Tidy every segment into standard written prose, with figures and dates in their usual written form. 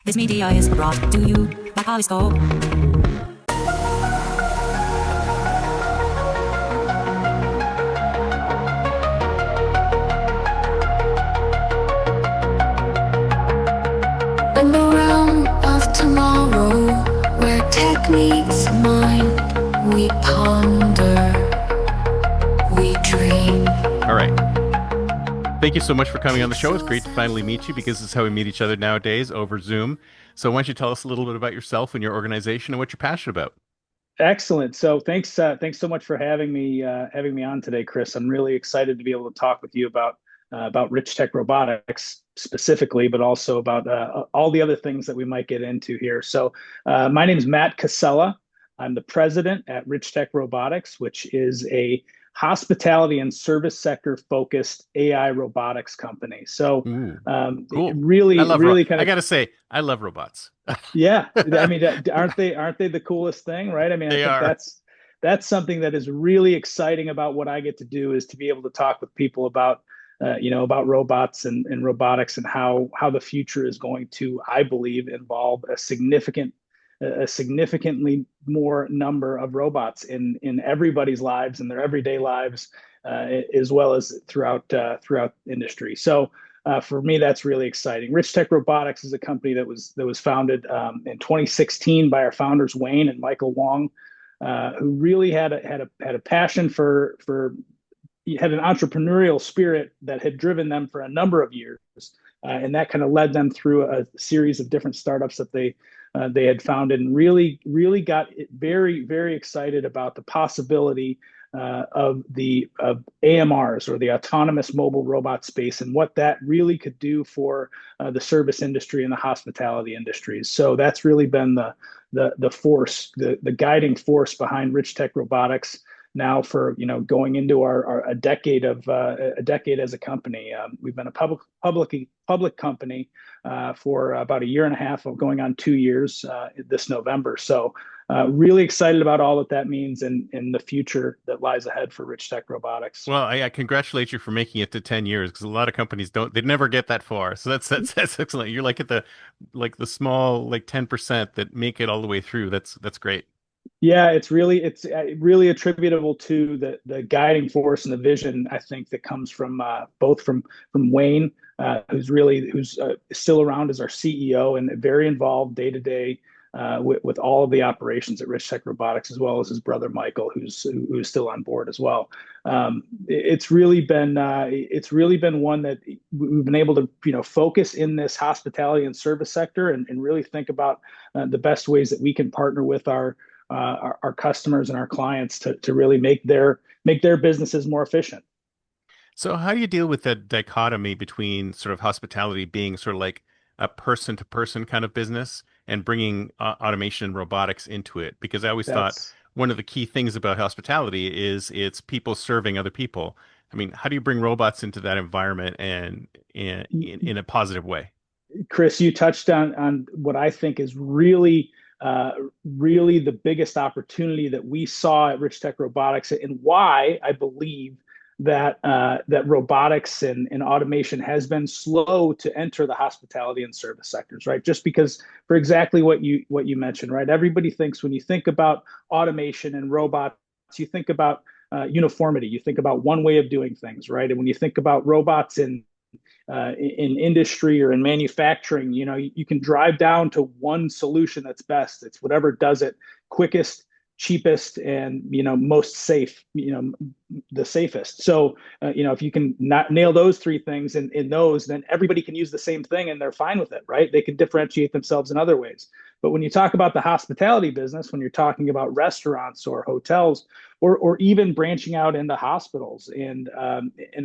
This media is brought to you by Polyscope. In the realm of tomorrow, where tech meets mind, we ponder, we dream. All right. Thank you so much for coming on the show. It's great to finally meet you because this is how we meet each other nowadays over Zoom. So why don't you tell us a little bit about yourself and your organization and what you're passionate about? Excellent. So thanks so much for having me on today, Chris. I'm really excited to be able to talk with you about RichTech Robotics specifically, but also about all the other things that we might get into here. So my name is Matt Casella. I'm the president at RichTech Robotics, which is a hospitality and service sector focused AI robotics company. So Ooh, cool. really, really kind I of gotta say, I love robots. yeah. I mean, aren't they the coolest thing, right? I mean, I They think are. that's something that is really exciting about what I get to do is to be able to talk with people about about robots and robotics and how the future is going to, I believe, involve a significantly more number of robots in everybody's lives and their everyday lives, as well as throughout industry. So for me, that's really exciting. RichTech Robotics is a company that was founded in 2016 by our founders Wayne and Michael Wong, who really had a passion for had an entrepreneurial spirit that had driven them for a number of years, and that kind of led them through a series of different startups that they had founded, and really got very excited about the possibility of AMRs, or the autonomous mobile robot space, and what that really could do for the service industry and the hospitality industries. So that's really been the guiding force behind RichTech Robotics now for going into our a decade as a company. We've been a public company for about a year and a half, of going on 2 years this November. So really excited about all that means and the future that lies ahead for RichTech Robotics. Well, I congratulate you for making it to 10 years because a lot of companies don't, they never get that far. So that's excellent. You're like at the small, like 10% that make it all the way through. That's great. Yeah, it's really attributable to the guiding force and the vision, I think, that comes from both from Wayne, who's still around as our CEO and very involved day to day with all of the operations at RichTech Robotics, as well as his brother Michael, who's still on board as well. It's really been one that we've been able to focus in this hospitality and service sector, and really think about the best ways that we can partner with our customers and our clients to really make their businesses more efficient. So how do you deal with that dichotomy between sort of hospitality being sort of like a person to person kind of business and bringing automation and robotics into it? Because I always thought That's one of the key things about hospitality is it's people serving other people. I mean, how do you bring robots into that environment and in a positive way? Chris, you touched on what I think is really the biggest opportunity that we saw at RichTech Robotics, and why I believe that robotics and automation has been slow to enter the hospitality and service sectors, right? Just because, for exactly what you mentioned, right? Everybody thinks, when you think about automation and robots, you think about uniformity. You think about one way of doing things, right? And when you think about robots in industry or in manufacturing, you can drive down to one solution that's best. It's whatever does it quickest, cheapest, and most safe, the safest. So if you can not nail those three things in those, then everybody can use the same thing and they're fine with it, right? They can differentiate themselves in other ways. But when you talk about the hospitality business, when you're talking about restaurants or hotels, or even branching out into hospitals and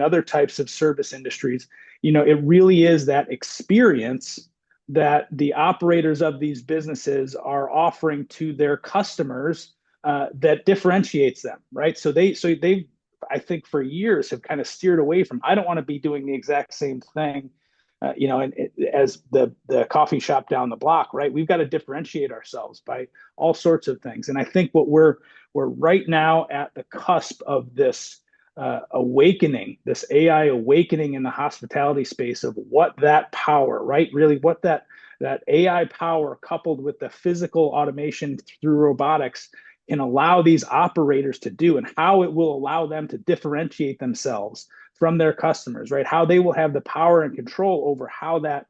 other types of service industries, it really is that experience that the operators of these businesses are offering to their customers that differentiates them, right? So they I think for years have kind of steered away from, I don't want to be doing the exact same thing, as the coffee shop down the block, right? We've got to differentiate ourselves by all sorts of things. And I think what we're right now at the cusp of this awakening, this AI awakening in the hospitality space, of what that power, right? Really, what that AI power coupled with the physical automation through robotics can allow these operators to do, and how it will allow them to differentiate themselves from their customers, right? How they will have the power and control over how that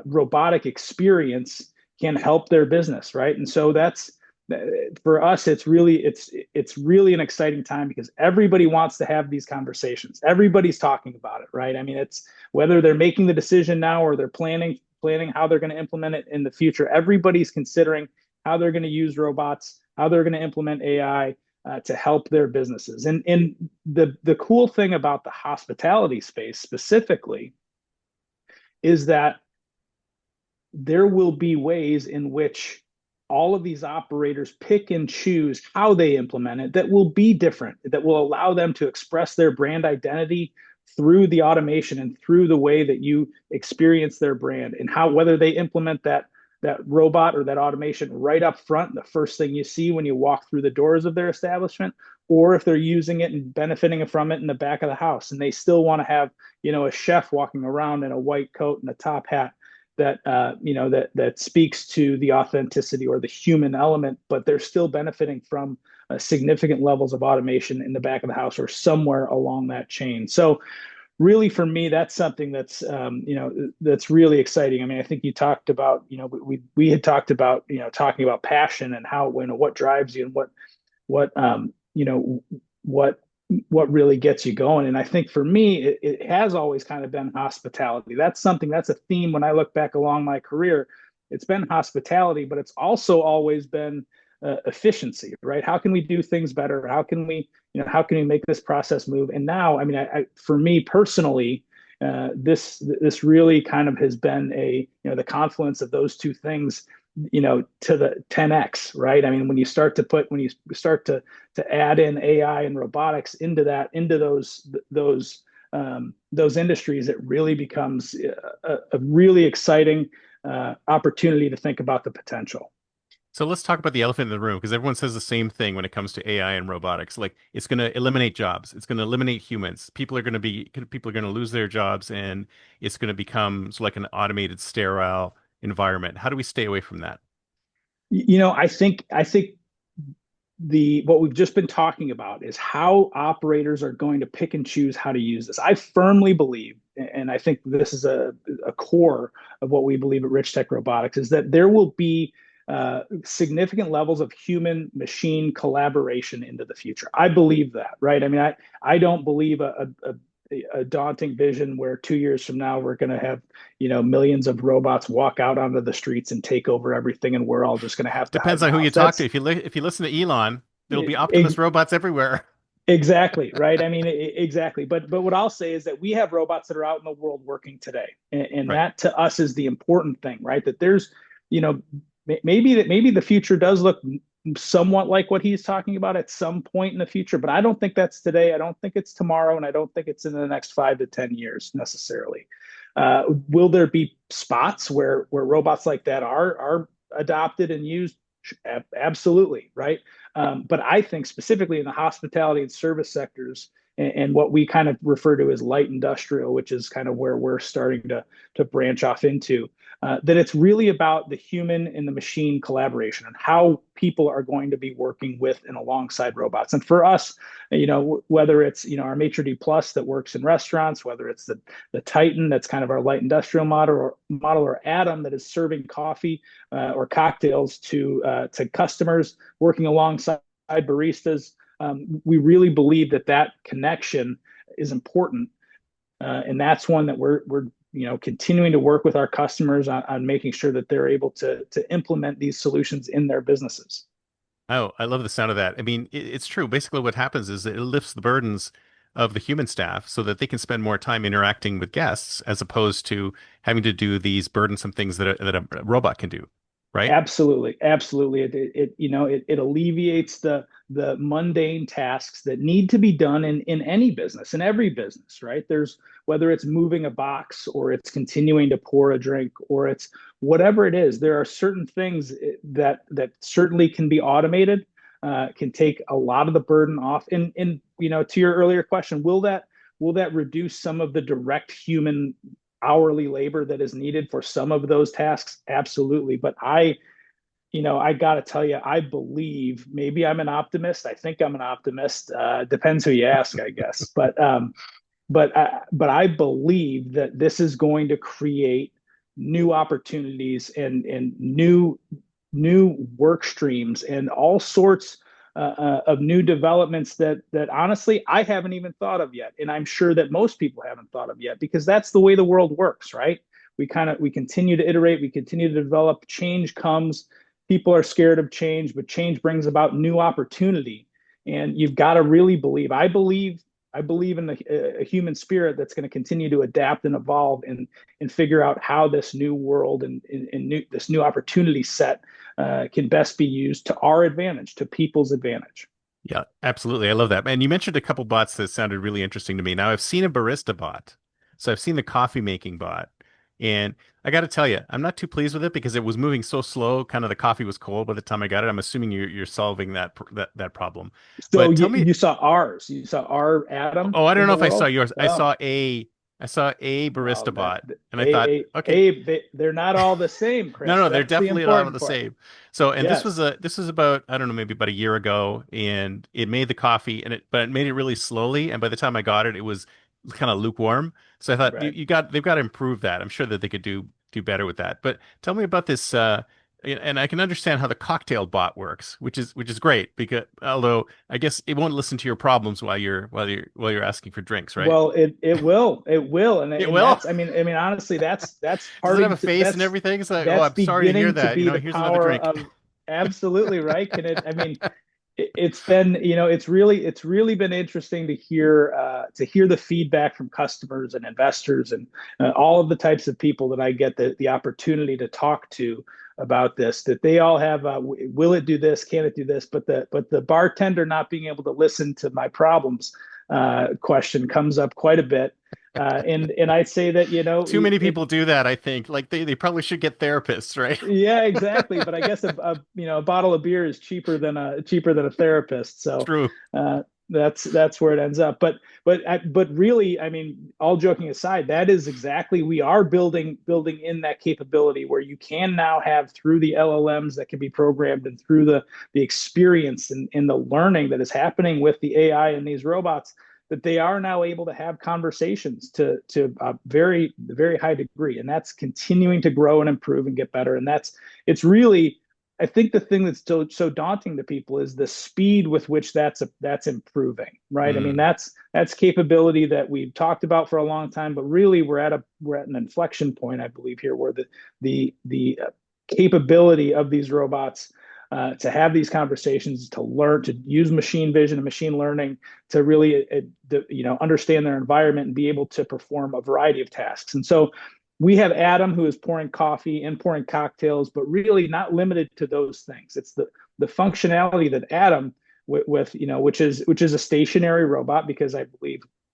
robotic experience can help their business, right? And so that's, for us, it's really an exciting time because everybody wants to have these conversations. Everybody's talking about it, right? I mean, it's whether they're making the decision now or they're planning how they're going to implement it in the future. Everybody's considering how they're going to use robots, how they're going to implement AI to help their businesses. And the cool thing about the hospitality space specifically is that there will be ways in which all of these operators pick and choose how they implement it that will be different, that will allow them to express their brand identity through the automation and through the way that you experience their brand, and how, whether they implement that robot or that automation right up front, the first thing you see when you walk through the doors of their establishment, or if they're using it and benefiting from it in the back of the house, and they still want to have, a chef walking around in a white coat and a top hat that that speaks to the authenticity or the human element, but they're still benefiting from significant levels of automation in the back of the house or somewhere along that chain. So really, for me, that's something that's that's really exciting. I mean, I think you talked about, we had talked about, talking about passion and how, what drives you and what what really gets you going. And I think for me, it has always kind of been hospitality. That's a theme when I look back along my career. It's been hospitality, but it's also always been efficiency, right? How can we do things better? How can we make this process move? And now, I mean, for me personally, this really kind of has been the confluence of those two things, to the 10x, right? I mean, when you start to add in AI and robotics into those industries, it really becomes a really exciting opportunity to think about the potential. So let's talk about the elephant in the room, because everyone says the same thing when it comes to AI and robotics. Like, it's going to eliminate jobs. It's going to eliminate humans. People are going to lose their jobs, and it's going to become like an automated, sterile environment. How do we stay away from that? I think what we've just been talking about is how operators are going to pick and choose how to use this. I firmly believe, and I think this is a core of what we believe at RichTech Robotics, is that there will be significant levels of human machine collaboration into the future. I believe that, right? I mean, I don't believe a daunting vision where 2 years from now we're going to have millions of robots walk out onto the streets and take over everything, and we're all just going to have to Depends on who you talk to. If you listen to Elon, there'll be Optimus robots everywhere. Exactly, right. I mean, exactly. But what I'll say is that we have robots that are out in the world working today, and Right. that to us is the important thing, right? That there's maybe the future does look somewhat like what he's talking about at some point in the future, but I don't think that's today. I don't think it's tomorrow, and I don't think it's in the next 5 to 10 years necessarily. Will there be spots where robots like that are adopted and used? Absolutely, right. But I think specifically in the hospitality and service sectors, and what we kind of refer to as light industrial, which is kind of where we're starting to branch off into, that it's really about the human and the machine collaboration and how people are going to be working with and alongside robots. And for us, whether it's our Maitre D Plus that works in restaurants, whether it's the Titan that's kind of our light industrial model, or Adam that is serving coffee or cocktails to customers, working alongside baristas. We really believe that connection is important, and that's one that we're continuing to work with our customers on making sure that they're able to implement these solutions in their businesses. Oh, I love the sound of that. I mean, it's true. Basically, what happens is that it lifts the burdens of the human staff so that they can spend more time interacting with guests, as opposed to having to do these burdensome things that a robot can do, right? Absolutely, absolutely. It alleviates the mundane tasks that need to be done in any business, in every business, right? There's, whether it's moving a box or it's continuing to pour a drink or it's whatever it is, there are certain things that certainly can be automated, can take a lot of the burden off. And to your earlier question, will that reduce some of the direct human hourly labor that is needed for some of those tasks? Absolutely. But I got to tell you, I believe, maybe I'm an optimist. I think I'm an optimist. Depends who you ask, I guess. But I believe that this is going to create new opportunities and new work streams and all sorts of new developments that honestly I haven't even thought of yet, and I'm sure that most people haven't thought of yet, because that's the way the world works, right? We continue to iterate, we continue to develop. Change comes. People are scared of change, but change brings about new opportunity, and you've got to really believe. I believe in a human spirit that's going to continue to adapt and evolve and figure out how this new world and this new opportunity set can best be used to our advantage, to people's advantage. Yeah, absolutely. I love that. And you mentioned a couple bots that sounded really interesting to me. Now, I've seen a barista bot. So I've seen the coffee making bot. And I got to tell you, I'm not too pleased with it because it was moving so slow. Kind of the coffee was cold by the time I got it. I'm assuming you're solving that problem. So But you, tell me, you saw ours, you saw our Adam oh, I don't in know the if I saw world. yours. Oh, I saw a well, barista that bot, and I thought, okay, they're not all the same, no, Chris. no, they're That's the definitely not important the part. same. So, and Yes, this was about, I don't know, maybe about a year ago, and it made the coffee, but it made it really slowly. And by the time I got it, it was kind of lukewarm. So I thought right. they've got to improve that. I'm sure that they could do better with that. But tell me about this. And I can understand how the cocktail bot works, which is great because although I guess it won't listen to your problems while you're asking for drinks, right? Well, it will, and It and will. honestly, that's Does it have a parting to, face and everything? It's like, oh, that's I'm sorry to hear beginning to that. be the Here's another power drink. of absolutely right. Can it? I mean, it's been, it's really been interesting to hear the feedback from customers and investors and all of the types of people that I get the opportunity to talk to about this, that they all have will it do this, can it do this, but the bartender not being able to listen to my problems question comes up quite a bit, and I say that Too many people do that, I think. Like they probably should get therapists, right? yeah, exactly. But I guess a bottle of beer is cheaper than a therapist. So True. that's where it ends up. But really, I mean, all joking aside, that is exactly, we are building in that capability where you can now have, through the LLMs that can be programmed and through the experience and the learning that is happening with the AI and these robots, that they are now able to have conversations to a very high degree, and that's continuing to grow and improve and get better. And it's really, I think the thing that's still so daunting to people is the speed with which that's improving, right? I mean, Mm. that's capability that we've talked about for a long time, but really we're at an inflection point, I believe, here, where the capability of these robots to have these conversations, to learn, to use machine vision and machine learning to really, understand their environment and be able to perform a variety of tasks. And so we have Adam, who is pouring coffee and pouring cocktails, but really not limited to those things. It's the functionality that Adam, which is a stationary robot, because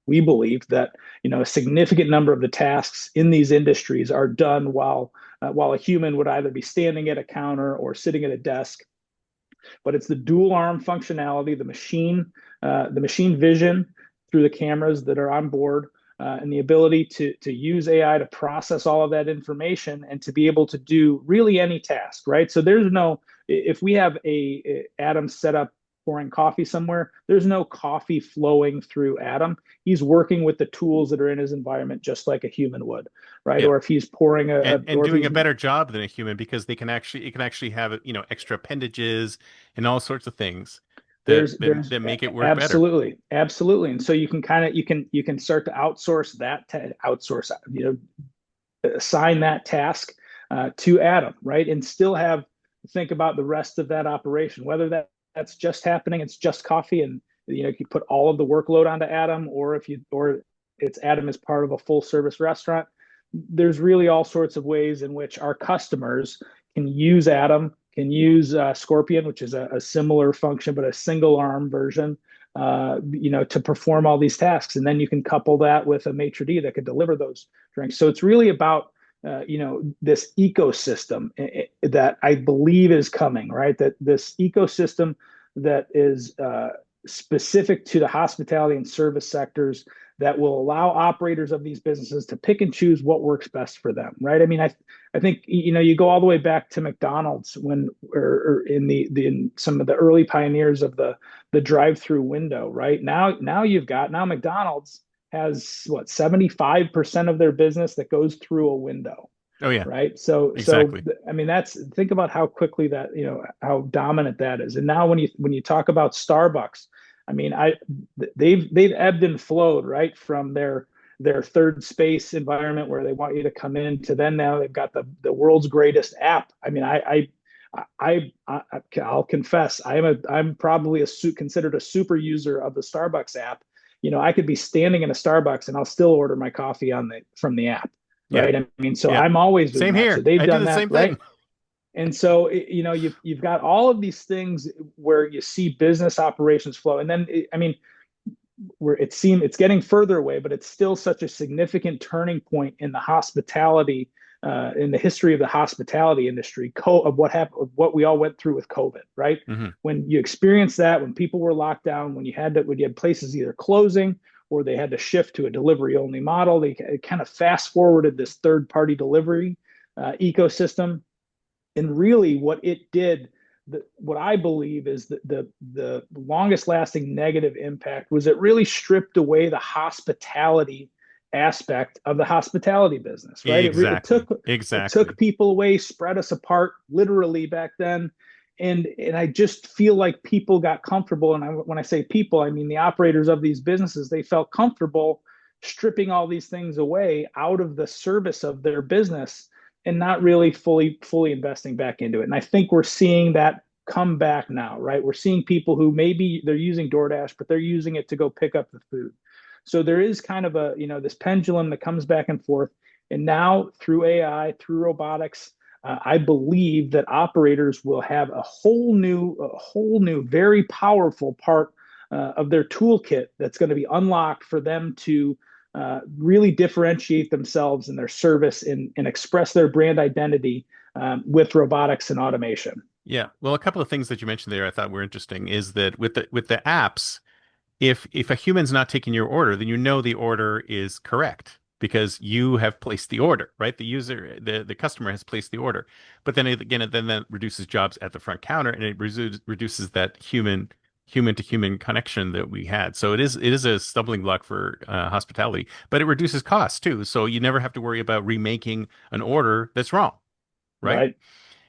we believe that a significant number of the tasks in these industries are done while a human would either be standing at a counter or sitting at a desk. But it's the dual arm functionality, the machine vision through the cameras that are on board, and the ability to use AI to process all of that information and to be able to do really any task, right? So if we have a Adam set up pouring coffee somewhere, there's no coffee flowing through Adam. He's working with the tools that are in his environment just like a human would, right? Yeah. Or if he's pouring And or if doing he's a better job than a human because it can actually have, extra appendages and all sorts of things that make it work better. absolutely. And so you can kind of you can start to outsource assign that task to Adam, right? And still think about the rest of that operation, whether that's just happening, it's just coffee, and you put all of the workload onto Adam, or it's Adam as part of a full service restaurant. There's really all sorts of ways in which our customers can use Adam, can use Scorpion, which is a similar function but a single arm version, to perform all these tasks. And then you can couple that with a maitre d that could deliver those drinks. So it's really about this ecosystem that I believe is coming, right? That this ecosystem that is specific to the hospitality and service sectors, that will allow operators of these businesses to pick and choose what works best for them, right? I mean, I think you go all the way back to McDonald's when, or in in some of the early pioneers of the drive-through window, right? Now McDonald's has what 75% of their business that goes through a window, Oh yeah, right? So exactly. I mean, think about how quickly that, how dominant that is. And now when you talk about Starbucks, I mean, they've ebbed and flowed, right, from their third space environment where they want you to come in to then now they've got the world's greatest app. I mean, I'll confess I'm probably considered a super user of the Starbucks app. I could be standing in a Starbucks and I'll still order my coffee from the app, Yeah, right? I mean, so yeah. I'm always doing Same that. So here. they've I do done the that, same right? thing. And so, you've got all of these things where you see business operations flow. And then, I mean, where it's getting further away, but it's still such a significant turning point in the hospitality, in the history of the hospitality industry, of what happened, of what we all went through with COVID, right? Hmm. When you experienced that, when people were locked down, when you had places either closing or they had to shift to a delivery only model, they kind of fast forwarded this third party delivery ecosystem. And really what it did, what I believe is that the longest lasting negative impact was it really stripped away the hospitality aspect of the hospitality business, right? Exactly. It took Exactly. people away, spread us apart literally back then. And I just feel like people got comfortable. And when I say people, I mean the operators of these businesses, they felt comfortable stripping all these things away out of the service of their business and not really fully investing back into it. And I think we're seeing that come back now, right? We're seeing people who maybe they're using DoorDash, but they're using it to go pick up the food. So there is kind of this pendulum that comes back and forth. And now through AI, through robotics, I believe that operators will have a whole new, very powerful part of their toolkit that's going to be unlocked for them to really differentiate themselves in their service and express their brand identity with robotics and automation. Yeah. Well, a couple of things that you mentioned there I thought were interesting is that with the apps, if a human's not taking your order, then you know the order is correct because you have placed the order, right? The customer has placed the order. But then again, then that reduces jobs at the front counter and it reduces that human to human connection that we had. So it is a stumbling block for hospitality, but it reduces costs too. So you never have to worry about remaking an order that's wrong, right? Right,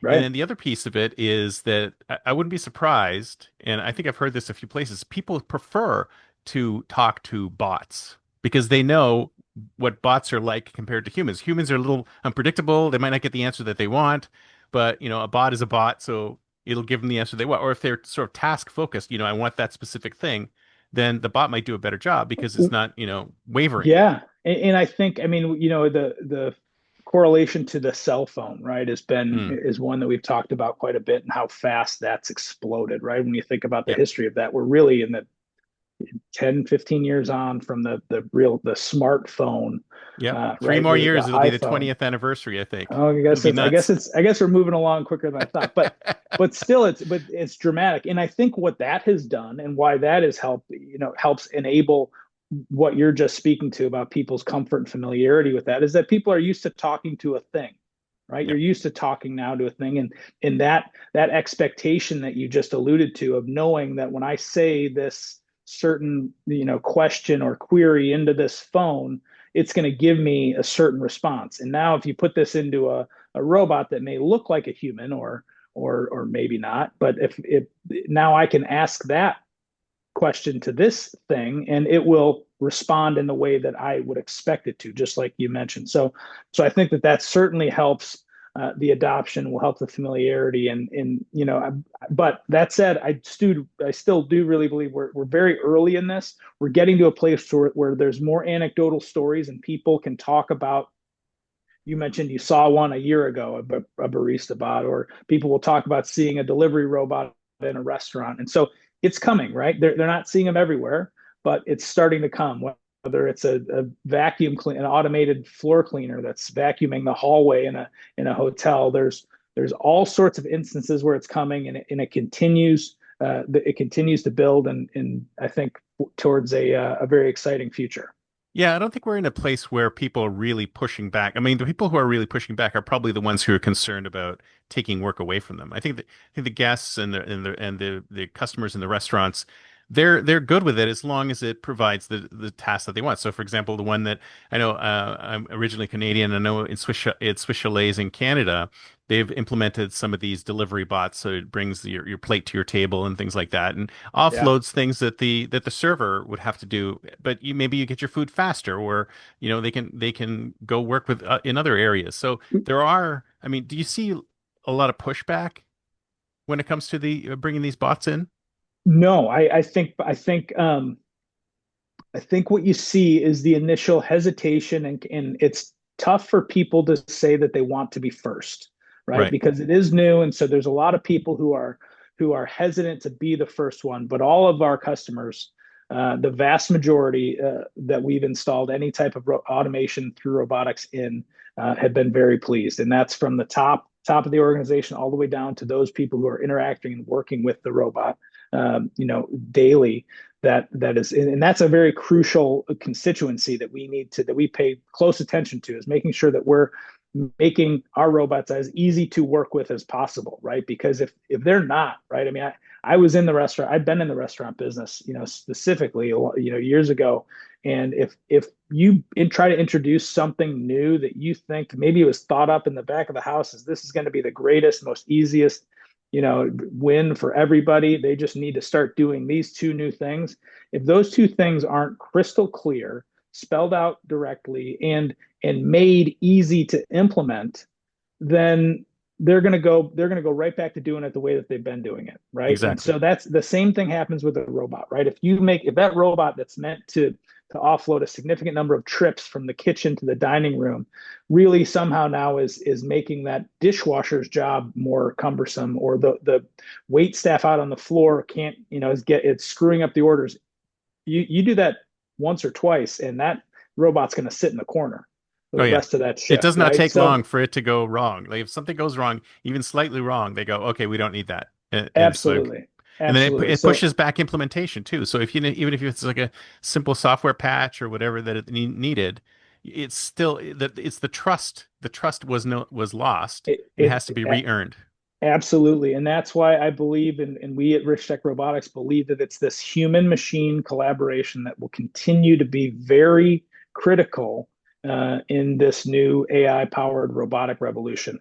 And right. then the other piece of it is that I wouldn't be surprised, and I think I've heard this a few places, people prefer to talk to bots because they know what bots are like compared to humans. Humans are a little unpredictable. They might not get the answer that they want, but a bot is a bot, so it'll give them the answer they want. Or if they're sort of task focused, I want that specific thing, then the bot might do a better job because it's not, wavering. Yeah, and I think, I mean, the correlation to the cell phone, right, Hmm. is one that we've talked about quite a bit and how fast that's exploded, right? When you think about the Yep. history of that, we're really in the 10, 15 years on from the smartphone, Yep. Three right? more The years, it'll be the iPhone. 20th anniversary, I think. Oh, It'll be nuts. I guess we're moving along quicker than I thought, but still it's dramatic. And I think what that has done and why that has helps enable what you're just speaking to about people's comfort and familiarity with that is that people are used to talking to a thing, right? You're Yep. used to talking now to a thing, and that expectation that you just alluded to of knowing that when I say this certain question or query into this phone, it's going to give me a certain response. And now if you put this into a robot that may look like a human or maybe not, but if now I can ask that question to this thing and it will respond in the way that I would expect it to, just like you mentioned. So I think that certainly helps the adoption, will help the familiarity, but that said, I still do really believe we're very early in this. We're getting to a place where there's more anecdotal stories and people can talk about. You mentioned you saw one a year ago, a barista bot, or people will talk about seeing a delivery robot in a restaurant. And so it's coming, right? They're not seeing them everywhere, but it's starting to come. Whether it's a vacuum clean, an automated floor cleaner that's vacuuming the hallway in a hotel, there's all sorts of instances where it's coming, and it continues. It continues to build, and I think towards a very exciting future. Yeah, I don't think we're in a place where people are really pushing back. I mean, the people who are really pushing back are probably the ones who are concerned about taking work away from them. I think the guests and the customers in the restaurants, they're good with it as long as it provides the task that they want. So, for example, the one that I know, I'm originally Canadian. I know in Swiss Chalets in Canada, they've implemented some of these delivery bots, so it brings your plate to your table and things like that. And Yeah. offloads things that the server would have to do, but maybe you get your food faster, or they can go work with in other areas. So there are, I mean, do you see a lot of pushback when it comes to the bringing these bots in? No, I think what you see is the initial hesitation, and it's tough for people to say that they want to be first, right? Right. Because it is new, and so there's a lot of people who are hesitant to be the first one. But all of our customers, the vast majority that we've installed any type of automation through robotics in, have been very pleased, and that's from the top of the organization all the way down to those people who are interacting and working with the robot, daily. That is, and that's a very crucial constituency that we pay close attention to, is making sure that we're making our robots as easy to work with as possible, right? Because if they're not, right, I mean, I was in the restaurant, I've been in the restaurant business, specifically, years ago. And if you try to introduce something new that you think maybe it was thought up in the back of the house, as this is going to be the greatest, most easiest, win for everybody. They just need to start doing these two new things. If those two things aren't crystal clear, spelled out directly, and made easy to implement, then they're going to go right back to doing it the way that they've been doing it, right? And Exactly. so that's the same thing happens with a robot, right? If that robot that's meant to offload a significant number of trips from the kitchen to the dining room really somehow now is making that dishwasher's job more cumbersome, or the wait staff out on the floor can't, it's screwing up the orders. You do that once or twice, and that robot's going to sit in the corner for Oh the yeah. rest of that It shift, does not right? take So long for it to go wrong. Like if something goes wrong, even slightly wrong, they go, okay, we don't need that. And it's like, absolutely, and then absolutely. it So pushes back implementation too. So if even if it's like a simple software patch or whatever that it needed, it's still that it's the trust. The trust was lost and it has to be re-earned. absolutely, and that's why I believe, and we at RichTech Robotics believe that it's this human machine collaboration that will continue to be very critical in this new AI powered robotic revolution.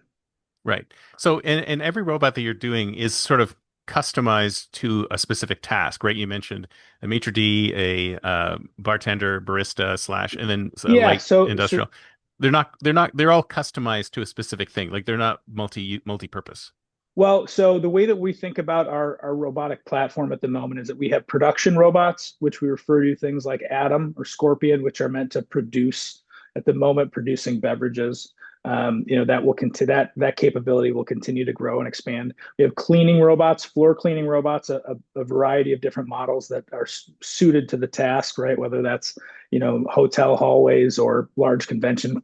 Right. So, and every robot that you're doing is sort of customized to a specific task, right? You mentioned a maitre d', a bartender, barista slash, and then a Yeah. light So industrial. They're all customized to a specific thing. Like they're not multi-purpose. Well, so the way that we think about our robotic platform at the moment is that we have production robots, which we refer to things like Atom or Scorpion, which are meant to produce, at the moment, producing beverages. That will continue, that capability will continue to grow and expand. We have cleaning robots, floor cleaning robots, a variety of different models that are suited to the task, right? Whether that's hotel hallways or large convention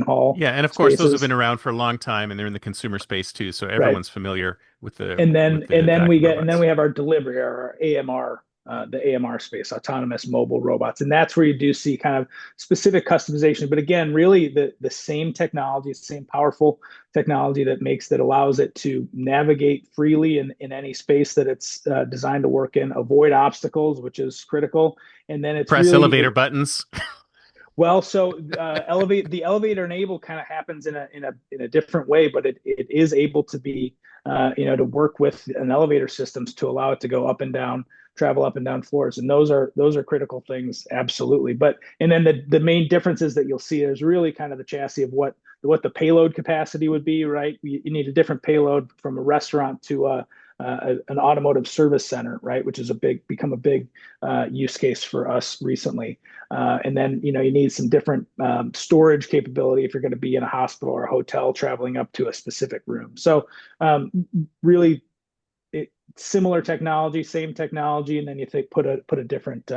hall Yeah, and of course those have been spaces, around for a long time, and they're in the consumer space too, so right? everyone's familiar with the and then with and the then we vacuum get and then we robots. have our delivery, our AMR, the AMR space, autonomous mobile robots, and that's where you do see kind of specific customization. But again, really the same technology, same powerful technology that allows it to navigate freely in any space that it's designed to work in, avoid obstacles, which is critical. And then it's Press really elevator buttons. well, so the elevator enable kind of happens in a different way, but it is able to be to work with an elevator systems to allow it to go up and down, travel up and down floors, and those are critical things, absolutely. But and then the main differences that you'll see is really kind of the chassis of what the payload capacity would be, right? You need a different payload from a restaurant to an automotive service center, right? Which is become a big use case for us recently. And then you need some different storage capability if you're going to be in a hospital or a hotel traveling up to a specific room. So really, similar technology, same technology, and then you think put a different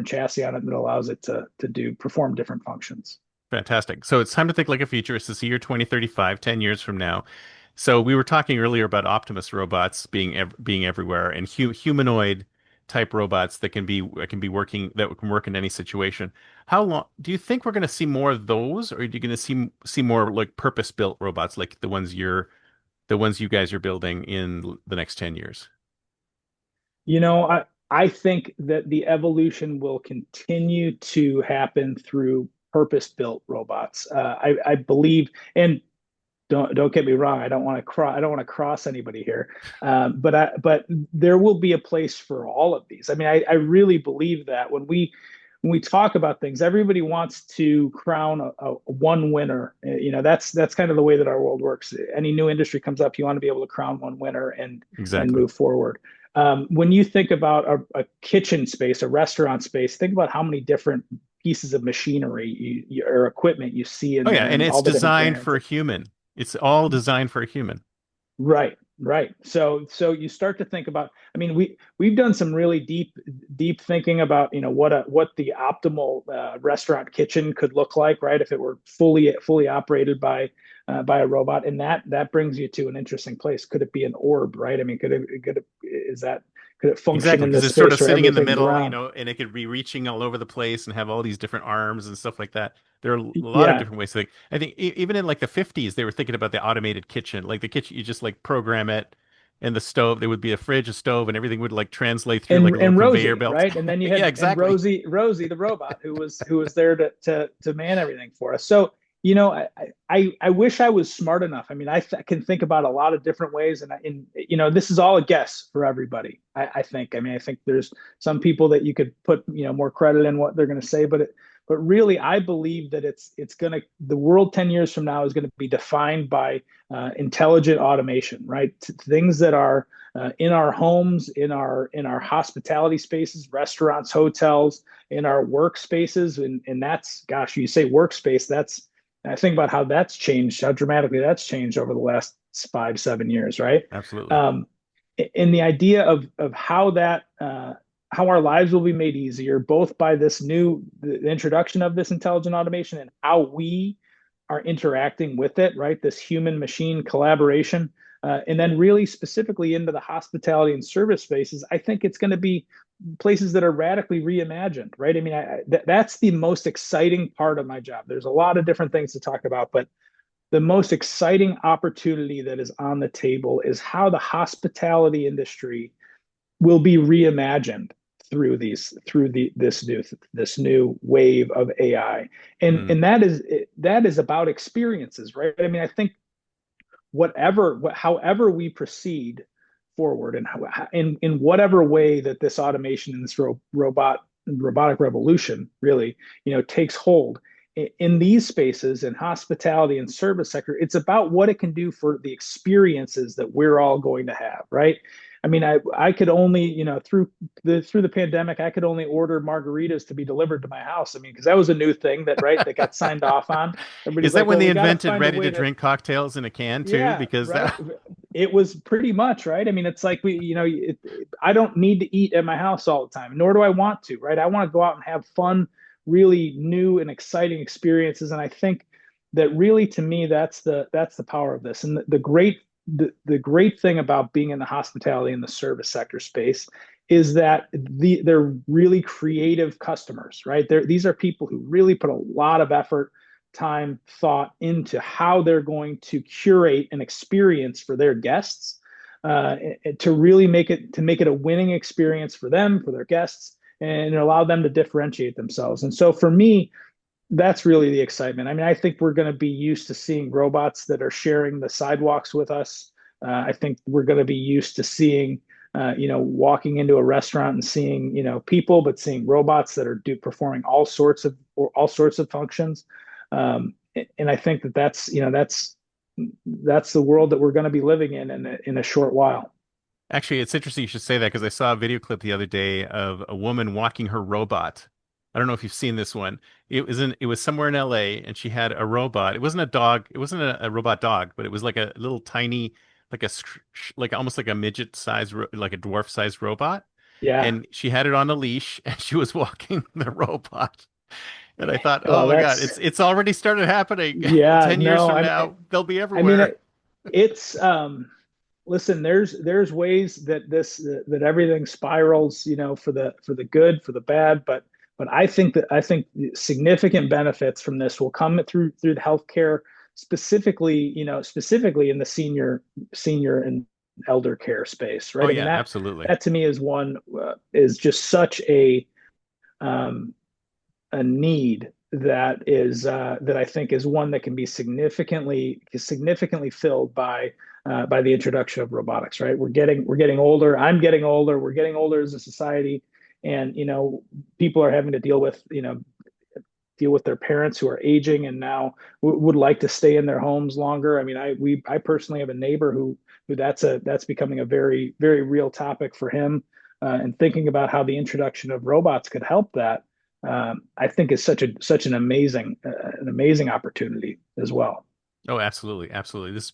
chassis on it that allows it to do perform different functions. Fantastic. So it's time to think like a futurist. It's the year 2035, 10 years from now. So we were talking earlier about Optimus robots being everywhere and humanoid type robots that can work in any situation. How long do you think we're going to see more of those, or are you going to see more like purpose-built robots like the ones you guys are building in the next 10 years? I think that the evolution will continue to happen through purpose-built robots. I believe, and don't get me wrong. I don't want to cross anybody here. But there will be a place for all of these. I mean, I really believe that when we talk about things, everybody wants to crown a one winner. That's kind of the way that our world works. Any new industry comes up, you want to be able to crown one winner and Exactly. move forward. When you think about a kitchen space, a restaurant space, think about how many different pieces of machinery or equipment you see in Oh yeah, there and and it's all the different designed brands. for a human. It's all designed for a human. Right, right. So you start to think about, I mean, we've done some really deep thinking about, what the optimal restaurant kitchen could look like, right? If it were fully operated by a robot, and that brings you to an interesting place. Could it be an orb, right? I mean, could it function Exactly, in because this it's sort of space where sitting in the everything's middle, around? and it could be reaching all over the place and have all these different arms and stuff like that. There are a lot of Yeah, different ways to think. I think even in like the 50s, they were thinking about the automated kitchen. Like the kitchen, you just like program it, and the stove, there would be a fridge, a stove, and everything would like translate through like a little and conveyor Rosie, belt. right? And then you Yeah, had and exactly. Rosie the robot who was there to man everything for us. So I wish I was smart enough. I mean, can think about a lot of different ways, and this is all a guess for everybody. I think. I mean, I think there's some people that you could put more credit in what they're going to say, but really, I believe that the world 10 years from now is going to be defined by intelligent automation, right? Things that are in our homes, in our hospitality spaces, restaurants, hotels, in our workspaces, and that's, gosh, you say workspace, I think about how that's changed, how dramatically that's changed over the last 5, 7 years, right? Absolutely. Um, and the idea of how our lives will be made easier, both by the introduction of this intelligent automation and how we are interacting with it, right? This human machine collaboration. And then, really specifically into the hospitality and service spaces, I think it's going to be places that are radically reimagined, right? I mean, that's the most exciting part of my job. There's a lot of different things to talk about, but the most exciting opportunity that is on the table is how the hospitality industry will be reimagined through this new wave of AI, and Mm. and that is about experiences, right? I mean, I think however we proceed forward, and in whatever way that this automation and this robotic revolution really takes hold in these spaces in hospitality and service sector, it's about what it can do for the experiences that we're all going to have, right? I mean, I could only, through the pandemic, I could only order margaritas to be delivered to my house. I mean, because that was a new thing that got signed off on. Is Everybody's that like, when well, they we got to invented find a ready way to to. drink cocktails in a can too? Yeah, Because right. that, It was pretty much, right. I mean, it's like I don't need to eat at my house all the time, nor do I want to, right? I want to go out and have fun, really new and exciting experiences. And I think that really, to me, that's the power of this. And the great thing about being in the hospitality and the service sector space is that they're really creative customers, right? These are people who really put a lot of effort, time, thought into how they're going to curate an experience for their guests, to really make it a winning experience for them, for their guests, and allow them to differentiate themselves. And so for me, that's really the excitement. I mean, I think we're going to be used to seeing robots that are sharing the sidewalks with us. I think we're going to be used to seeing, walking into a restaurant and seeing, people, but seeing robots that are performing all sorts of functions. And I think that's the world that we're going to be living in a short while. actually, it's interesting you should say that because I saw a video clip the other day of a woman walking her robot. I don't know if you've seen this one. It was somewhere in LA and she had a robot. It wasn't a dog. It wasn't a robot dog, but it was like a little tiny, like like almost like a midget size, like a dwarf sized robot. Yeah. And she had it on a leash and she was walking the robot. And I thought, oh Well, my God, that's it's already started happening. yeah. 10 years No, from I mean, now, they'll be I mean, everywhere. it's listen, there's ways that that everything spirals, for the good, for the bad, but I think significant benefits from this will come through the healthcare, specifically in the senior and elder care space, Oh right? I mean yeah, that absolutely. that to me is one is just such um, a need that I think is one that can be significantly filled by the introduction of robotics. Right, we're getting older. I'm getting older. We're getting older as a society, and people are having to deal with their parents who are aging and now would like to stay in their homes longer. I mean, I personally have a neighbor who that's becoming a very very real topic for him, and thinking about how the introduction of robots could help that, I think is such an amazing opportunity as well. Oh, absolutely, absolutely. This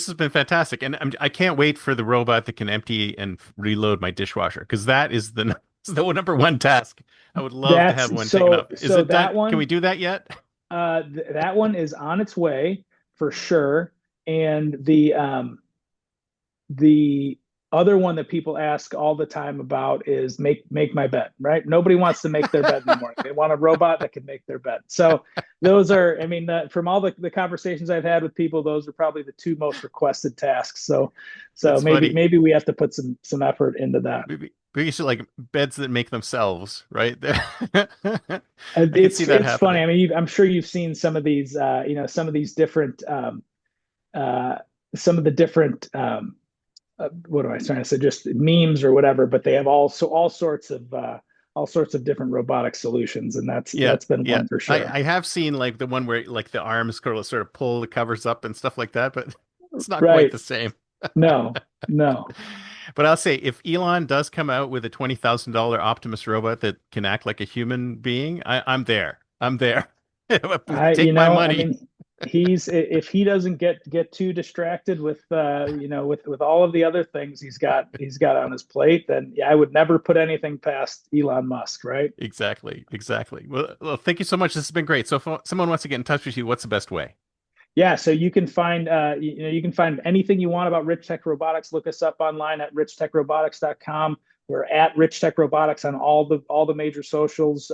has been fantastic, and I can't wait for the robot that can empty and reload my dishwasher because that is the number one task. I would love to have That's one taken so up. Is so it done? that Can we one do that yet? that one is on its way for sure. And the other one that people ask all the time about is make my bed, right? Nobody wants to make their bed in the morning. They want a robot that can make their bed. So those are, I mean, from all the conversations I've had with people, those are probably the two most requested tasks. So That's maybe funny. maybe we have to put some effort into that. Maybe you should like beds that make themselves, right? I can see It's that it's funny. happening. I mean, I'm sure you've seen some of these, some of these different, uh, some of the different, what am I trying to say? Just memes or whatever. But they have all sorts of different robotic solutions, and that's Yeah, that's been yeah. one for I sure. have seen like the one where like the arms sort of pull the covers up and stuff like that, but it's not quite Right? the same. No, no. But I'll say if Elon does come out with a $20,000 Optimus robot that can act like a human being, I'm there. I'm there. Take my I money. mean, if he doesn't get too distracted with with all of the other things he's got on his plate, then yeah, I would never put anything past Elon Musk, right? Exactly, exactly. Well, thank you so much. This has been great. So if someone wants to get in touch with you, what's the best way? Yeah, so you can find anything you want about Rich Tech Robotics. Look us up online at richtechrobotics.com. We're at Rich Tech Robotics on all the major socials,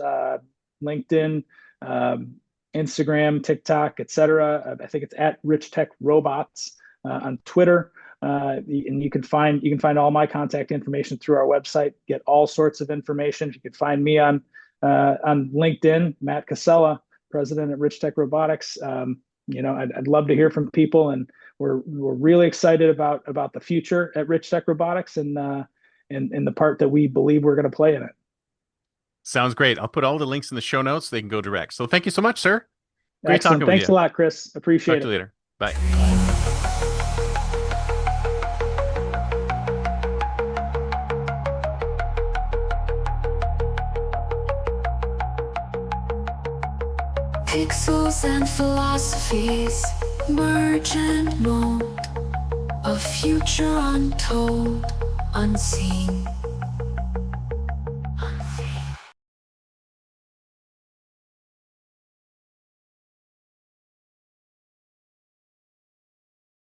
LinkedIn, um, Instagram, TikTok, etc. I think it's at Rich Tech Robots on Twitter. And you can find all my contact information through our website. Get all sorts of information. You can find me on LinkedIn, Matt Casella, president at Rich Tech Robotics. I'd love to hear from people, and we're really excited about the future at Rich Tech Robotics, and the part that we believe we're going to play in it. Sounds great. I'll put all the links in the show notes. So they can go direct. So thank you so much, sir. Great Excellent. talking with Thanks you. a lot, Chris. Talk Appreciate to it. you later. Bye. Bye. Pixels and philosophies merge and mold, a future untold, unseen.